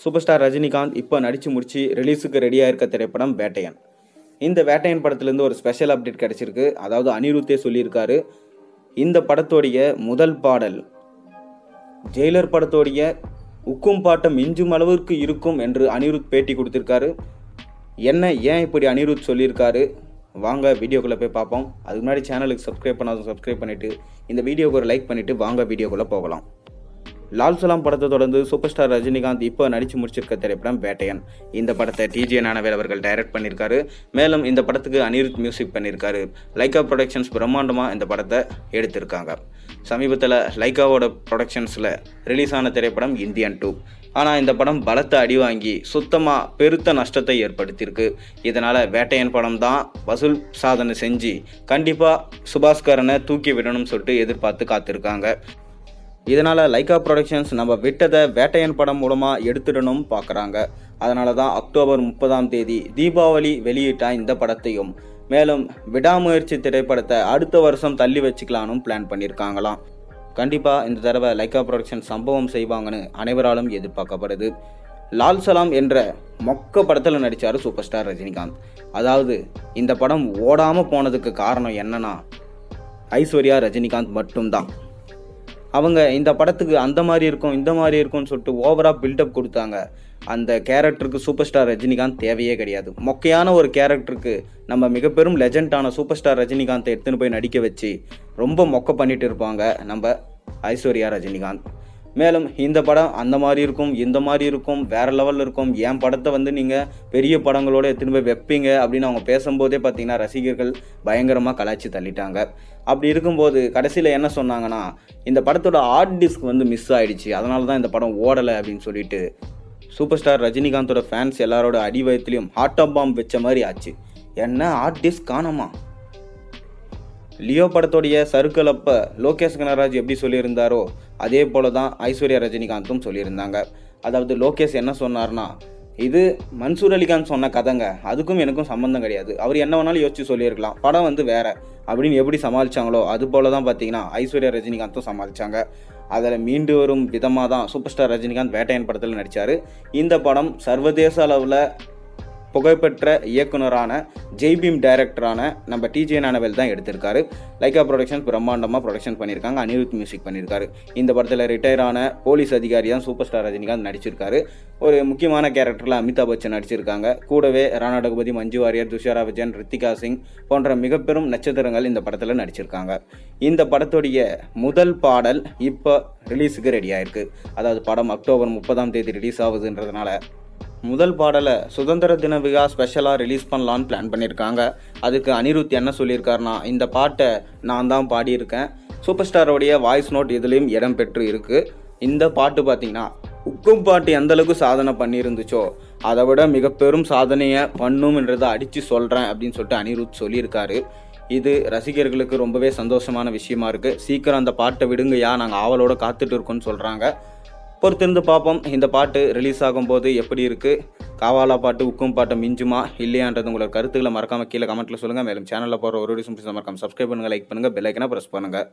Super star Rajinikanth இப்போ நடித்து முடிச்சு ரிலீஸுக்கு ரெடியாக இருக்க திரைப்படம் வேட்டையன். இந்த வேட்டையன் படத்துலேருந்து ஒரு ஸ்பெஷல் அப்டேட் கிடச்சிருக்கு. அதாவது அனிருத்தே சொல்லியிருக்காரு, இந்த படத்தோடைய முதல் பாடல் ஜெயிலர் படத்தோடைய உக்கும் பாட்டம் மிஞ்சும் அளவிற்கு இருக்கும் என்று அனிருத் பேட்டி கொடுத்துருக்காரு. ஏன் இப்படி அனிருத் சொல்லியிருக்காரு, வாங்க வீடியோக்குள்ளே போய் பார்ப்போம். அதுக்கு முன்னாடி சேனலுக்கு சப்ஸ்கிரைப் பண்ணாத சப்ஸ்கிரைப் பண்ணிவிட்டு இந்த வீடியோக்கு ஒரு லைக் பண்ணிவிட்டு வாங்க வீடியோக்குள்ளே போகலாம். லால் சலாம் படத்தை தொடர்ந்து சூப்பர் ஸ்டார் ரஜினிகாந்த் இப்போ நடித்து முடிச்சிருக்க திரைப்படம் வேட்டையன். இந்த படத்தை டிஜே ஞானவேல் அவர்கள் டைரக்ட் பண்ணியிருக்காரு. மேலும் இந்த படத்துக்கு அனிருத் மியூசிக் பண்ணியிருக்காரு. லைக்கா ப்ரொடக்ஷன்ஸ் பிரம்மாண்டமாக இந்த படத்தை எடுத்திருக்காங்க. சமீபத்தில் லைக்காவோட ப்ரொடக்ஷன்ஸில் ரிலீஸ் ஆன திரைப்படம் இந்தியன் 2. ஆனால் இந்த படம் பலத்தை அடி வாங்கி சுத்தமாக பெருத்த நஷ்டத்தை ஏற்படுத்தியிருக்கு. இதனால் வேட்டையன் படம் தான் வசூல் சாதனை செஞ்சு கண்டிப்பாக சுபாஸ்கரனை தூக்கி விடணும்னு சொல்லிட்டு எதிர்பார்த்து காத்திருக்காங்க. இதனால் லைக்கா ப்ரொடக்ஷன்ஸ் நம்ம விட்டதை வேட்டையன் படம் மூலமாக எடுத்துடணும் பார்க்குறாங்க. அதனால தான் அக்டோபர் 30 தீபாவளி வெளியிட்ட இந்த படத்தையும் மேலும் விடாமுயற்சி திரைப்படத்தை அடுத்த வருஷம் தள்ளி வச்சுக்கலான்னு பிளான் பண்ணியிருக்காங்களாம். கண்டிப்பாக இந்த தடவை லைக்கா ப்ரொடக்ஷன் சம்பவம் செய்வாங்கன்னு அனைவராலும் எதிர்பார்க்கப்படுது. லால் சலாம் என்ற மொக்க படத்தில் நடித்தார் சூப்பர் ஸ்டார் ரஜினிகாந்த். அதாவது இந்த படம் ஓடாமல் போனதுக்கு காரணம் என்னன்னா ஐஸ்வர்யா ரஜினிகாந்த் மட்டும்தான். அவங்க இந்த படத்துக்கு அந்த மாதிரி இருக்கும் இந்த மாதிரி இருக்கும்னு சொல்லிட்டு ஓவராக பில்டப் கொடுத்தாங்க. அந்த கேரக்டருக்கு சூப்பர் ஸ்டார் ரஜினிகாந்த் தேவையே கிடையாது. மொக்கையான ஒரு கேரக்டருக்கு நம்ம மிக பெரும் லெஜண்டான சூப்பர் ஸ்டார் ரஜினிகாந்தை எடுத்துன்னு போய் நடிக்க வச்சு ரொம்ப மொக்க பண்ணிட்டு இருப்பாங்க நம்ம ஐஸ்வர்யா ரஜினிகாந்த். மேலும் இந்த படம் அந்த மாதிரி இருக்கும் இந்த மாதிரி இருக்கும் வேறு லெவலில் இருக்கும், என் படத்தை நீங்கள் பெரிய படங்களோடு எடுத்துன்னு போய் வைப்பீங்க அப்படின்னு அவங்க பேசும்போதே பார்த்தீங்கன்னா ரசிகர்கள் பயங்கரமாக கலாய்ச்சி தள்ளிட்டாங்க. அப்படி இருக்கும்போது கடைசியில் என்ன சொன்னாங்கன்னா, இந்த படத்தோட ஹார்ட் டிஸ்க் மிஸ் ஆகிடுச்சு, அதனால தான் இந்த படம் ஓடலை அப்படின்னு சொல்லிட்டு சூப்பர் ஸ்டார் ரஜினிகாந்தோட ஃபேன்ஸ் எல்லாரோட அடி வயத்துலையும் ஹார்ட் ஆஃப் பாம்பு வச்ச மாதிரி ஆச்சு. என்ன ஹார்ட் டிஸ்க் காணாமா? லியோ படத்தோடைய சர்க்கிள் அப்போ லோகேஷ் கனகராஜ் எப்படி சொல்லியிருந்தாரோ அதே போல தான் ஐஸ்வர்யா ரஜினிகாந்தும் சொல்லியிருந்தாங்க. அதாவது லோகேஷ் என்ன சொன்னார்னா, இது மன்சூர் அலிகான் சொன்ன கதைங்க, அதுக்கும் எனக்கும் சம்மந்தம் கிடையாது, அவர் என்ன வேணாலும் யோசிச்சு சொல்லியிருக்கலாம், படம் வேற அப்படின்னு எப்படி சமாளித்தாங்களோ அது போல தான் பார்த்தீங்கன்னா ஐஸ்வர்யா ரஜினிகாந்தும் சமாளித்தாங்க. அதில் மீண்டு வரும் விதமாக தான் சூப்பர் ஸ்டார் ரஜினிகாந்த் வேட்டையன் படத்தில் நடித்தார். இந்த படம் சர்வதேச அளவில் புகழ்பெற்ற இயக்குனரான ஜெய்பீம் டைரக்டரான நம்ம டிஜே ஞானவேல் தான் எடுத்திருக்காரு. லைக்கா ப்ரொடக்ஷன்ஸ் பிரம்மாண்டமாக ப்ரொடக்ஷன் பண்ணியிருக்காங்க. அனிருத் மியூசிக் பண்ணியிருக்காரு. இந்த படத்தில் ரிட்டையரான போலீஸ் அதிகாரி தான் சூப்பர் ஸ்டார் ரஜினிகாந்த் நடிச்சிருக்காரு. ஒரு முக்கியமான கேரக்டரில் அமிதாப் பச்சன் நடிச்சிருக்காங்க. கூடவே ராணா டகுபதி, மஞ்சு வாரியர், துஷாரா விஜயன், ரித்திகா சிங் போன்ற மிக பெரும் நட்சத்திரங்கள் இந்த படத்தில் நடிச்சிருக்காங்க. இந்த படத்துடைய முதல் பாடல் இப்போ ரிலீஸுக்கு ரெடியாக இருக்குது. அதாவது படம் அக்டோபர் 30 ரிலீஸ் ஆகுதுன்றதுனால முதல் பாடலை சுதந்திர தின விழா ஸ்பெஷலாக ரிலீஸ் பண்ணலான்னு பிளான் பண்ணியிருக்காங்க. அதுக்கு அனிருத் என்ன சொல்லியிருக்காருனா, இந்த பாட்டை நான் தான் பாடியிருக்கேன், சூப்பர் ஸ்டாரோடைய வாய்ஸ் நோட் இதுலேயும் இடம் பெற்று இருக்குது. இந்த பாட்டு பார்த்திங்கன்னா உக்கும் பாட்டு எந்தளவுக்கு சாதனை பண்ணியிருந்துச்சோ அதை விட மிக பெரும் சாதனையை பண்ணும்ன்றதை அடித்து சொல்கிறேன் அப்படின்னு சொல்லிட்டு அனிருத் சொல்லியிருக்காரு. இது ரசிகர்களுக்கு ரொம்பவே சந்தோஷமான விஷயமா இருக்குது. சீக்கிரம் அந்த பாட்டை விடுங்கயா, நாங்கள் ஆவலோடு காத்துட்டு இருக்கோன்னு சொல்கிறாங்க. பொறுத்திருந்து பார்ப்போம் இந்த பாட்டு ரிலீஸ் ஆகும்போது எப்படி இருக்குது. காவாலா பாட்டு உக்கும் பாட்டை மிஞ்சுமா இல்லையான்றது உங்களோட கருத்துக்களை மறக்காமல் கீழே கமெண்ட்டில் சொல்லுங்கள். மேலும் சேனலில் போகிற ஒரு வீடியோஸ் மறக்காமல் சப்ஸ்கிரைப் பண்ணுங்கள், லைக் பண்ணுங்கள், பெல் ஐக்கனை ப்ரெஸ் பண்ணுங்கள்.